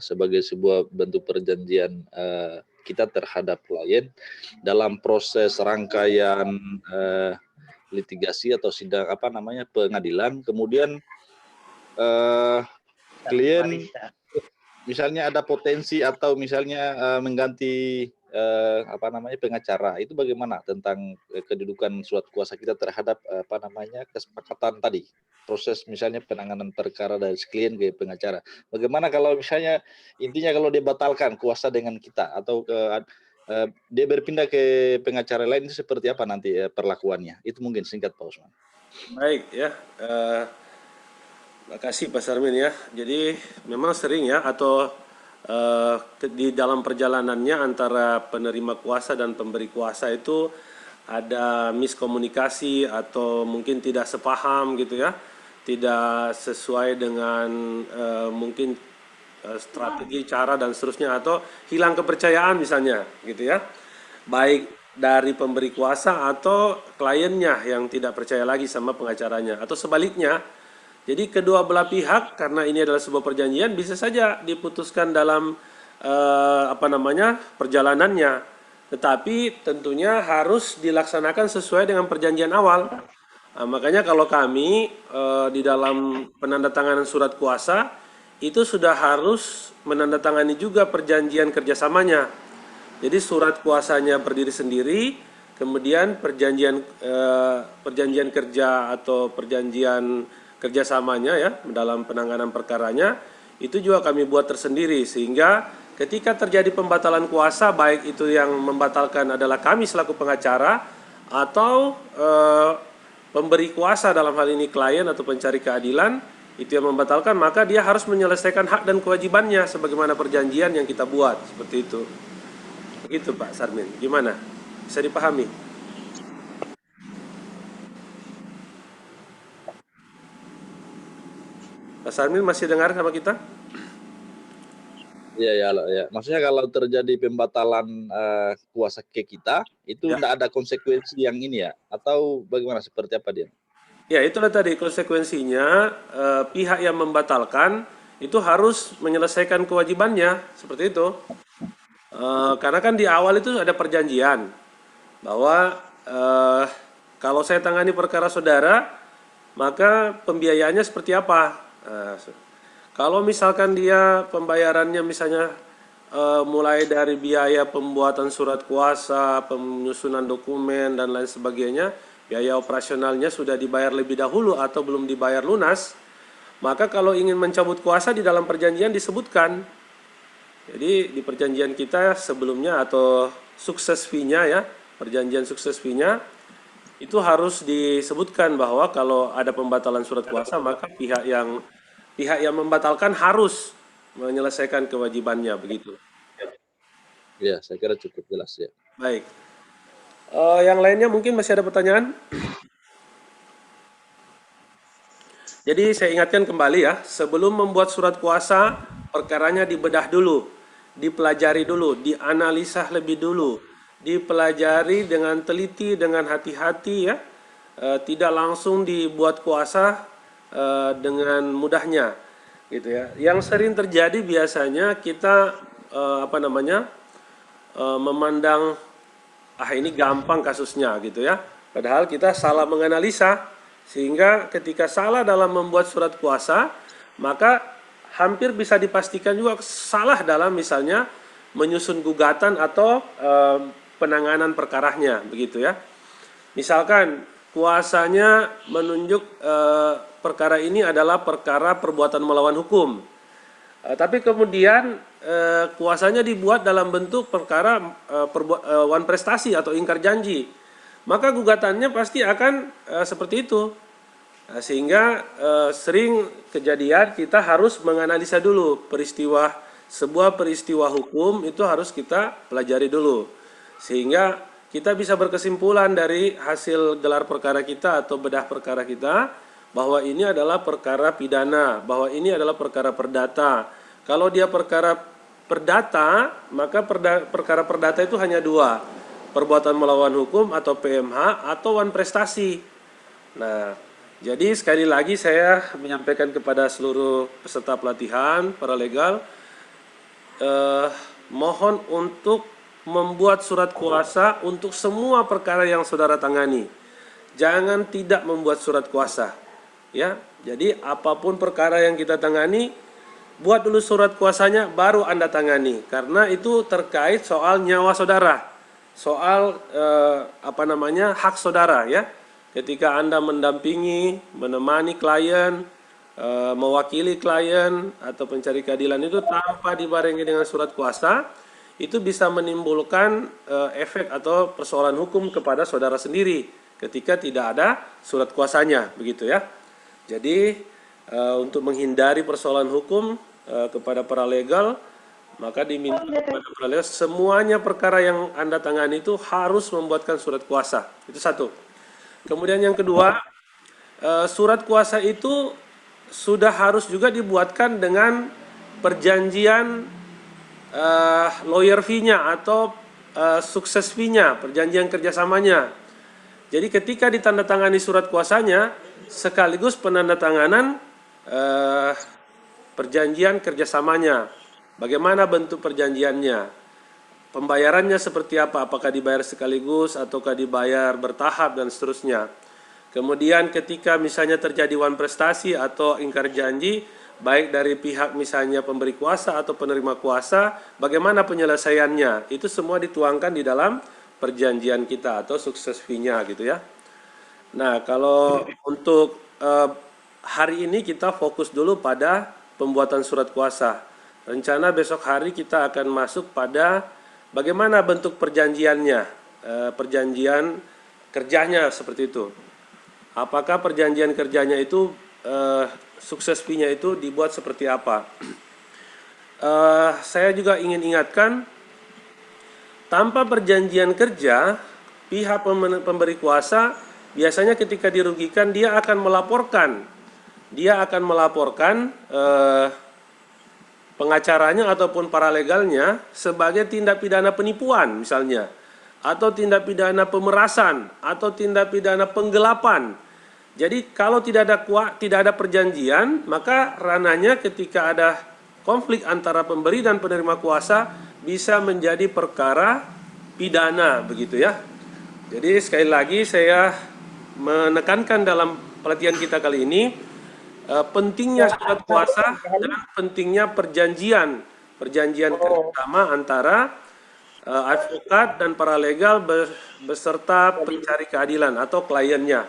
sebagai sebuah bentuk perjanjian kita terhadap klien dalam proses rangkaian litigasi atau sidang pengadilan, kemudian klien misalnya ada potensi atau misalnya mengganti pengacara, itu bagaimana tentang kedudukan surat kuasa kita terhadap kesepakatan tadi, proses misalnya penanganan perkara dari si klien ke pengacara. Bagaimana kalau misalnya intinya kalau dia batalkan kuasa dengan kita atau dia berpindah ke pengacara lain, itu seperti apa nanti perlakuannya? Itu mungkin singkat Pak Usman. Baik ya, makasih Pak Sarmin ya. Jadi memang sering ya atau di dalam perjalanannya antara penerima kuasa dan pemberi kuasa itu ada miskomunikasi atau mungkin tidak sepaham gitu ya, tidak sesuai dengan mungkin strategi, cara dan seterusnya, atau hilang kepercayaan misalnya gitu ya, baik dari pemberi kuasa atau kliennya yang tidak percaya lagi sama pengacaranya atau sebaliknya. Jadi kedua belah pihak, karena ini adalah sebuah perjanjian, bisa saja diputuskan dalam perjalanannya, tetapi tentunya harus dilaksanakan sesuai dengan perjanjian awal. Makanya kalau kami di dalam penandatanganan surat kuasa itu sudah harus menandatangani juga perjanjian kerjasamanya. Jadi surat kuasanya berdiri sendiri, kemudian perjanjian kerja atau perjanjian kerjasamanya ya dalam penanganan perkaranya itu juga kami buat tersendiri, sehingga ketika terjadi pembatalan kuasa, baik itu yang membatalkan adalah kami selaku pengacara atau pemberi kuasa, dalam hal ini klien atau pencari keadilan, itu yang membatalkan, maka dia harus menyelesaikan hak dan kewajibannya sebagaimana perjanjian yang kita buat, seperti itu. Begitu Pak Sarmin, gimana? Bisa dipahami? Pak Sarmin masih dengar sama kita? Iya ya, ya. Maksudnya kalau terjadi pembatalan kuasa ke kita, itu Ya. tidak ada konsekuensi yang ini ya? Atau bagaimana, seperti apa dia? Ya, itulah tadi konsekuensinya, pihak yang membatalkan itu harus menyelesaikan kewajibannya, seperti itu. Karena kan di awal itu ada perjanjian bahwa kalau saya tangani perkara saudara, maka pembiayaannya seperti apa. Kalau misalkan dia pembayarannya misalnya mulai dari biaya pembuatan surat kuasa, penyusunan dokumen dan lain sebagainya, biaya operasionalnya sudah dibayar lebih dahulu atau belum dibayar lunas, maka kalau ingin mencabut kuasa di dalam perjanjian disebutkan. Jadi di perjanjian kita sebelumnya atau sukses fee-nya ya, perjanjian sukses fee-nya itu harus disebutkan bahwa kalau ada pembatalan surat kuasa, maka pihak yang membatalkan harus menyelesaikan kewajibannya, begitu. Ya, saya kira cukup jelas ya. Baik. Yang lainnya mungkin masih ada pertanyaan? Jadi saya ingatkan kembali ya, sebelum membuat surat kuasa, perkaranya dibedah dulu, dipelajari dulu, dianalisa lebih dulu, dipelajari dengan teliti, dengan hati-hati ya, tidak langsung dibuat kuasa dengan mudahnya, gitu ya. Yang sering terjadi biasanya kita memandang ini gampang kasusnya gitu ya. Padahal kita salah menganalisa, sehingga ketika salah dalam membuat surat kuasa, maka hampir bisa dipastikan juga salah dalam misalnya menyusun gugatan atau penanganan perkaranya, begitu ya. Misalkan kuasanya menunjuk perkara ini adalah perkara perbuatan melawan hukum. Tapi kemudian kuasanya dibuat dalam bentuk perkara wan prestasi atau ingkar janji, maka gugatannya pasti akan seperti itu. Sehingga sering kejadian kita harus menganalisa dulu sebuah peristiwa hukum itu harus kita pelajari dulu, sehingga kita bisa berkesimpulan dari hasil gelar perkara kita atau bedah perkara kita bahwa ini adalah perkara pidana, bahwa ini adalah perkara perdata. Kalau dia perkara perdata, maka perkara perdata itu hanya dua, perbuatan melawan hukum atau PMH atau wan prestasi. Nah, jadi sekali lagi saya menyampaikan kepada seluruh peserta pelatihan paralegal, eh, mohon untuk membuat surat kuasa untuk semua perkara yang saudara tangani. Jangan tidak membuat surat kuasa. Ya, jadi apapun perkara yang kita tangani, buat dulu surat kuasanya, baru Anda tangani. Karena itu terkait soal nyawa saudara, soal hak saudara ya. Ketika Anda mendampingi, menemani klien, mewakili klien atau pencari keadilan itu tanpa dibarengi dengan surat kuasa, itu bisa menimbulkan efek atau persoalan hukum kepada saudara sendiri ketika tidak ada surat kuasanya, begitu ya. Jadi untuk menghindari persoalan hukum kepada paralegal, maka diminta kepada paralegal semuanya perkara yang Anda tangani itu harus membuatkan surat kuasa. Itu satu. Kemudian yang kedua, surat kuasa itu sudah harus juga dibuatkan dengan perjanjian lawyer fee-nya atau sukses fee-nya, perjanjian kerjasamanya. Jadi ketika ditandatangani surat kuasanya, sekaligus penandatanganan perjanjian kerjasamanya. Bagaimana bentuk perjanjiannya? Pembayarannya seperti apa? Apakah dibayar sekaligus ataukah dibayar bertahap dan seterusnya. Kemudian ketika misalnya terjadi wan prestasi atau ingkar janji, baik dari pihak misalnya pemberi kuasa atau penerima kuasa, bagaimana penyelesaiannya? Itu semua dituangkan di dalam perjanjian kita atau sukses fee-nya gitu ya. Nah, kalau untuk hari ini kita fokus dulu pada pembuatan surat kuasa. Rencana besok hari kita akan masuk pada bagaimana bentuk perjanjiannya, perjanjian kerjanya seperti itu. Apakah perjanjian kerjanya itu sukses fee-nya itu dibuat seperti apa? Saya juga ingin ingatkan, tanpa perjanjian kerja, pihak pemberi kuasa biasanya ketika dirugikan dia akan melaporkan pengacaranya ataupun paralegalnya sebagai tindak pidana penipuan misalnya, atau tindak pidana pemerasan, atau tindak pidana penggelapan. Jadi kalau tidak ada perjanjian, maka ranahnya ketika ada konflik antara pemberi dan penerima kuasa bisa menjadi perkara pidana begitu ya. Jadi sekali lagi saya menekankan dalam pelatihan kita kali ini pentingnya surat kuasa dan pentingnya perjanjian kerjasama antara advokat dan paralegal beserta pencari keadilan atau kliennya.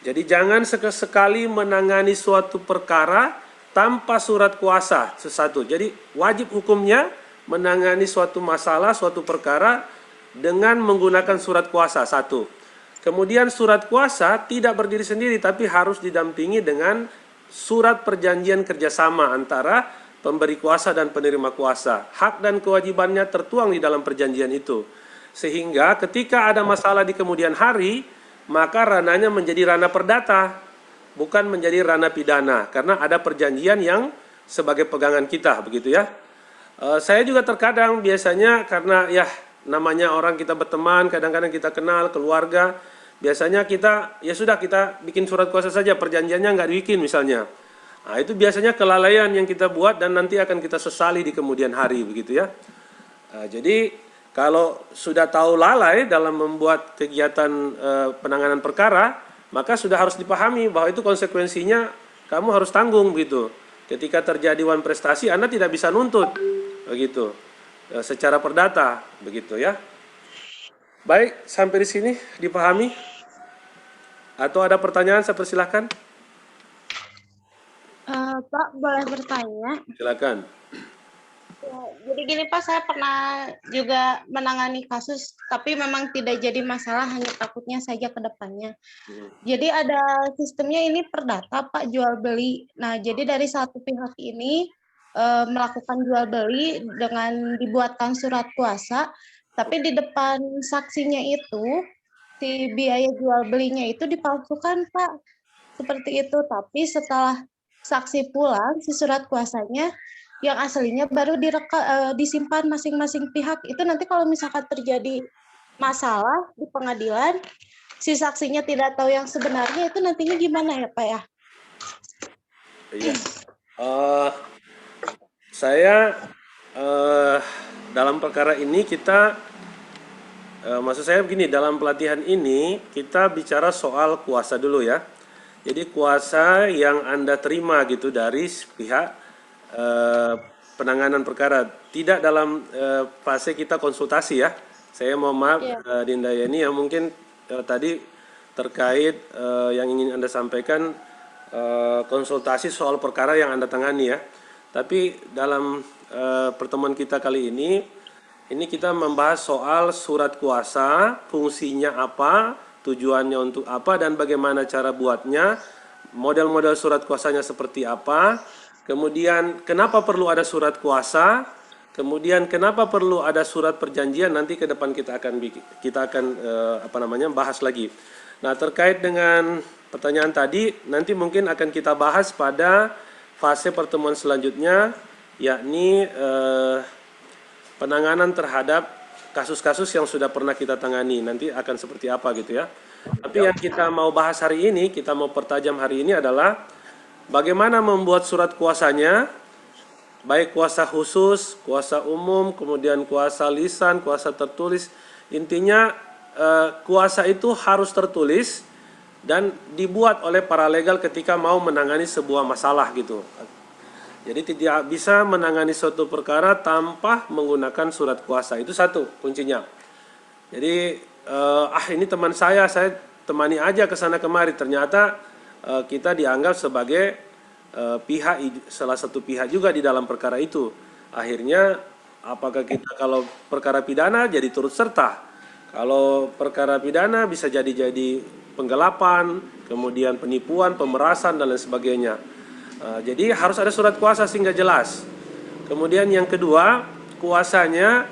Jadi jangan sekali menangani suatu perkara tanpa surat kuasa sesatu. Jadi wajib hukumnya menangani suatu masalah, suatu perkara dengan menggunakan surat kuasa satu. Kemudian surat kuasa tidak berdiri sendiri tapi harus didampingi dengan surat perjanjian kerjasama antara pemberi kuasa dan penerima kuasa. Hak dan kewajibannya tertuang di dalam perjanjian itu. Sehingga ketika ada masalah di kemudian hari, maka ranahnya menjadi ranah perdata, bukan menjadi ranah pidana, karena ada perjanjian yang sebagai pegangan kita, begitu ya. Saya juga terkadang biasanya karena ya namanya orang kita berteman, kadang-kadang kita kenal, keluarga, biasanya kita ya sudah kita bikin surat kuasa saja, perjanjiannya nggak dibikin misalnya. Nah, itu biasanya kelalaian yang kita buat dan nanti akan kita sesali di kemudian hari, begitu ya. Jadi kalau sudah tahu lalai dalam membuat kegiatan penanganan perkara, maka sudah harus dipahami bahwa itu konsekuensinya kamu harus tanggung begitu. Ketika terjadi wan prestasi, Anda tidak bisa nuntut begitu secara perdata begitu ya. Baik, sampai di sini dipahami? Atau ada pertanyaan, saya persilahkan. Pak, boleh bertanya? Silakan. Ya, jadi gini Pak, saya pernah juga menangani kasus, tapi memang tidak jadi masalah, hanya takutnya saja ke depannya. Jadi ada sistemnya ini perdata Pak, jual beli. Nah, jadi dari satu pihak ini melakukan jual beli dengan dibuatkan surat kuasa, tapi di depan saksinya itu, si biaya jual belinya itu dipalsukan Pak. Seperti itu, tapi setelah saksi pulang, si surat kuasanya yang aslinya baru disimpan masing-masing pihak. Itu nanti kalau misalkan terjadi masalah di pengadilan, si saksinya tidak tahu yang sebenarnya, itu nantinya gimana ya Pak ya? Iya. Saya eh, dalam perkara ini kita, maksud saya begini, dalam pelatihan ini kita bicara soal kuasa dulu ya. Jadi kuasa yang Anda terima gitu dari pihak penanganan perkara, tidak dalam fase kita konsultasi ya. Saya mohon maaf Dinda Yani yang mungkin tadi terkait yang ingin Anda sampaikan konsultasi soal perkara yang Anda tangani ya. Tapi dalam pertemuan kita kali ini kita membahas soal surat kuasa, fungsinya apa, tujuannya untuk apa, dan bagaimana cara buatnya, model-model surat kuasanya seperti apa, kemudian kenapa perlu ada surat kuasa, kemudian kenapa perlu ada surat perjanjian, nanti ke depan kita akan bahas lagi. Nah, terkait dengan pertanyaan tadi, nanti mungkin akan kita bahas pada fase pertemuan selanjutnya, yakni penanganan terhadap kasus-kasus yang sudah pernah kita tangani, nanti akan seperti apa gitu ya. Tapi yang kita mau bahas hari ini, kita mau pertajam hari ini adalah bagaimana membuat surat kuasanya, baik kuasa khusus, kuasa umum, kemudian kuasa lisan, kuasa tertulis. Intinya kuasa itu harus tertulis dan dibuat oleh paralegal ketika mau menangani sebuah masalah gitu. Jadi tidak bisa menangani suatu perkara tanpa menggunakan surat kuasa. Itu satu kuncinya. Jadi ini teman saya temani aja ke sana kemari. Ternyata kita dianggap sebagai salah satu pihak juga di dalam perkara itu. Akhirnya apakah kita kalau perkara pidana jadi turut serta? Kalau perkara pidana bisa jadi penggelapan, kemudian penipuan, pemerasan dan lain sebagainya. Jadi harus ada surat kuasa sehingga jelas. Kemudian yang kedua, kuasanya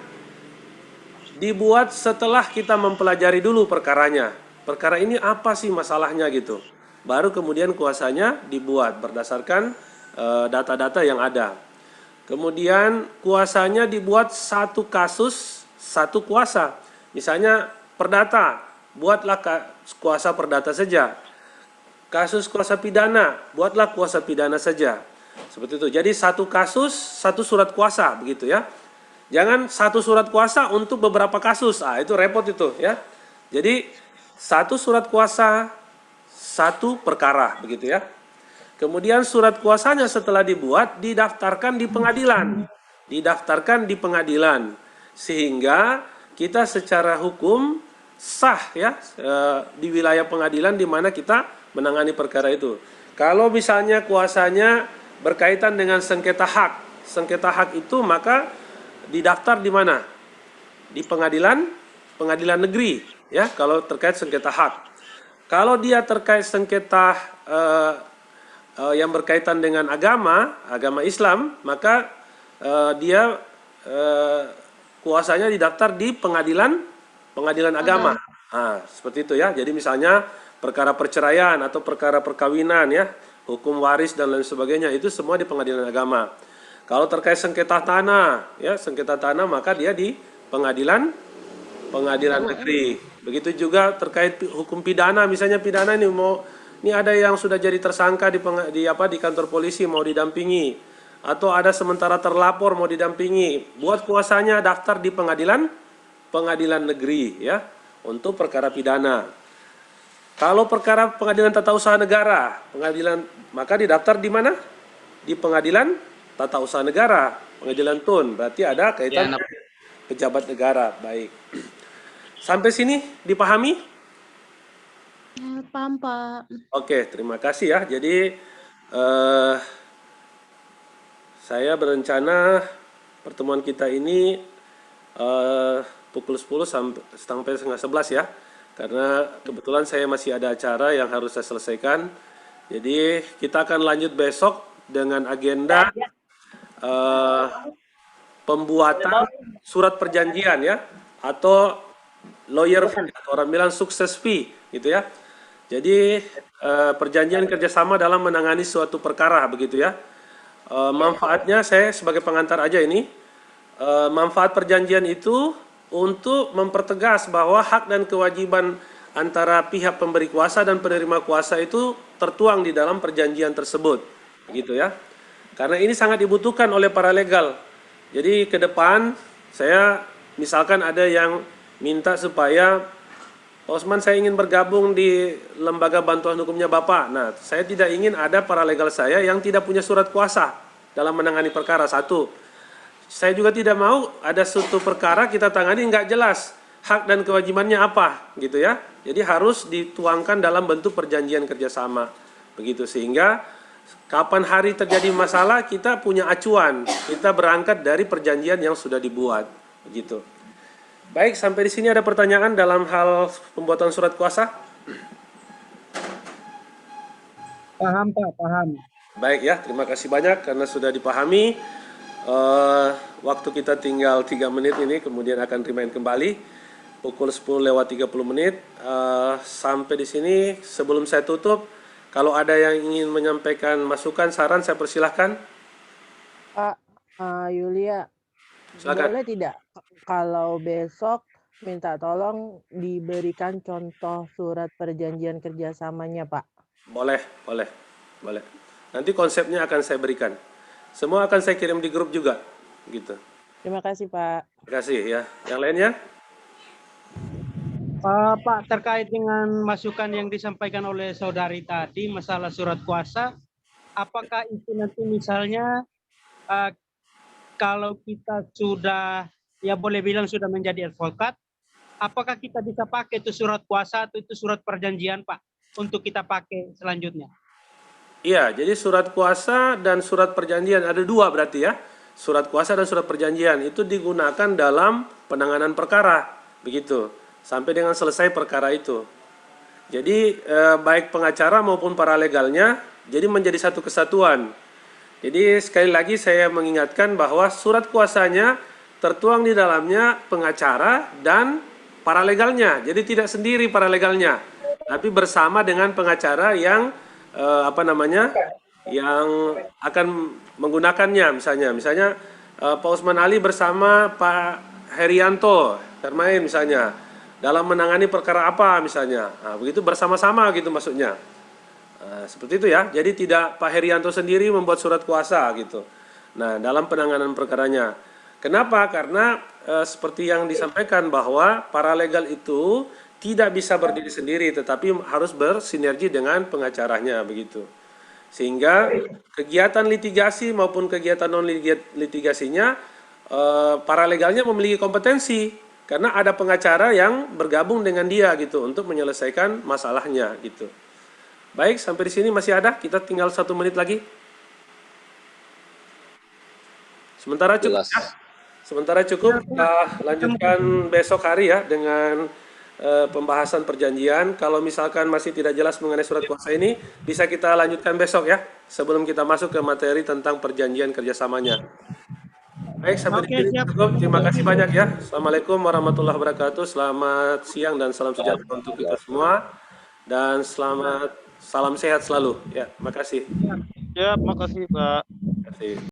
dibuat setelah kita mempelajari dulu perkaranya. Perkara ini apa sih masalahnya gitu. Baru kemudian kuasanya dibuat berdasarkan data-data yang ada. Kemudian kuasanya dibuat satu kasus, satu kuasa. Misalnya perdata, buatlah kuasa perdata saja. Kasus kuasa pidana, buatlah kuasa pidana saja. Seperti itu. Jadi satu kasus, satu surat kuasa, begitu ya. Jangan satu surat kuasa untuk beberapa kasus. Itu repot itu ya. Jadi satu surat kuasa, satu perkara, begitu ya. Kemudian surat kuasanya setelah dibuat didaftarkan di pengadilan. Didaftarkan di pengadilan sehingga kita secara hukum sah ya di wilayah pengadilan di mana kita menangani perkara itu. Kalau misalnya kuasanya berkaitan dengan sengketa hak itu maka didaftar di mana? Di pengadilan negeri ya kalau terkait sengketa hak. Kalau dia terkait sengketa yang berkaitan dengan agama Islam, maka dia kuasanya didaftar di pengadilan agama. Seperti itu ya. Jadi misalnya perkara perceraian atau perkara perkawinan ya, hukum waris dan lain sebagainya itu semua di pengadilan agama. Kalau terkait sengketa tanah ya, sengketa tanah maka dia di pengadilan negeri. Begitu juga terkait hukum pidana, misalnya pidana ini ada yang sudah jadi tersangka di kantor polisi mau didampingi atau ada sementara terlapor mau didampingi, buat kuasanya daftar di pengadilan negeri ya untuk perkara pidana. Kalau perkara pengadilan tata usaha negara, maka didaftar di mana? Di pengadilan tata usaha negara, pengadilan TUN. Berarti ada kaitan pejabat negara. Baik. Sampai sini dipahami? Paham, Pak. Oke, terima kasih ya. Jadi saya berencana pertemuan kita ini pukul 10 sampai setengah 11 ya. Karena kebetulan saya masih ada acara yang harus saya selesaikan. Jadi kita akan lanjut besok dengan agenda pembuatan surat perjanjian ya, atau lawyer fee, orang bilang success fee gitu ya. Jadi perjanjian kerjasama dalam menangani suatu perkara begitu ya. Manfaatnya saya sebagai pengantar aja ini. Manfaat perjanjian itu untuk mempertegas bahwa hak dan kewajiban antara pihak pemberi kuasa dan penerima kuasa itu tertuang di dalam perjanjian tersebut, gitu ya. Karena ini sangat dibutuhkan oleh para legal. Jadi ke depan saya misalkan ada yang minta supaya Pak Osman, saya ingin bergabung di lembaga bantuan hukumnya Bapak. Nah, saya tidak ingin ada paralegal saya yang tidak punya surat kuasa dalam menangani perkara. Satu, saya juga tidak mau ada suatu perkara kita tangani nggak jelas hak dan kewajibannya apa, gitu ya. Jadi harus dituangkan dalam bentuk perjanjian kerjasama, begitu. Sehingga kapan hari terjadi masalah kita punya acuan, kita berangkat dari perjanjian yang sudah dibuat, begitu. Baik, sampai di sini ada pertanyaan dalam hal pembuatan surat kuasa? Paham Pak, paham. Baik ya, terima kasih banyak karena sudah dipahami. Waktu kita tinggal 3 menit ini, kemudian akan remind kembali. Pukul 10:30. Sampai di sini, sebelum saya tutup, kalau ada yang ingin menyampaikan masukan, saran, saya persilahkan. Pak, Yulia, Silakan. boleh tidak kalau besok minta tolong diberikan contoh surat perjanjian kerjasamanya, Pak? Boleh, boleh, boleh. Nanti konsepnya akan saya berikan. Semua akan saya kirim di grup juga, gitu. Terima kasih, Pak. Terima kasih ya. Yang lainnya? Pak, terkait dengan masukan yang disampaikan oleh saudari tadi masalah surat kuasa, apakah itu nanti misalnya kalau kita sudah, ya boleh bilang sudah menjadi advokat, apakah kita bisa pakai itu surat kuasa atau itu surat perjanjian, Pak, untuk kita pakai selanjutnya? Iya, jadi surat kuasa dan surat perjanjian ada dua berarti ya. Surat kuasa dan surat perjanjian itu digunakan dalam penanganan perkara, begitu. Sampai dengan selesai perkara itu. Jadi baik pengacara maupun paralegalnya jadi menjadi satu kesatuan. Jadi sekali lagi saya mengingatkan bahwa surat kuasanya tertuang di dalamnya pengacara dan paralegalnya. Jadi tidak sendiri paralegalnya, tapi bersama dengan pengacara yang yang akan menggunakannya. Misalnya Pak Usman Ali bersama Pak Herianto Hermain misalnya dalam menangani perkara apa misalnya. Nah, begitu bersama-sama gitu maksudnya. Seperti itu ya. Jadi tidak Pak Herianto sendiri membuat surat kuasa gitu. Nah, dalam penanganan perkaranya. Kenapa? Karena seperti yang disampaikan bahwa paralegal itu tidak bisa berdiri sendiri, tetapi harus bersinergi dengan pengacaranya begitu. Sehingga kegiatan litigasi maupun kegiatan non litigasinya paralegalnya memiliki kompetensi karena ada pengacara yang bergabung dengan dia gitu untuk menyelesaikan masalahnya gitu. Baik, sampai di sini masih ada. Kita tinggal 1 menit lagi. Sementara cukup ya. Sementara cukup. Kita lanjutkan besok hari ya dengan pembahasan perjanjian. Kalau misalkan masih tidak jelas mengenai surat kuasa ini, bisa kita lanjutkan besok ya. Sebelum kita masuk ke materi tentang perjanjian kerjasamanya. Baik, sampai di sini cukup. Terima kasih banyak ya. Assalamualaikum warahmatullahi wabarakatuh. Selamat siang dan salam sejahtera untuk kita semua. Dan salam sehat selalu. Ya, makasih. Ya, makasih Pak. Terima kasih.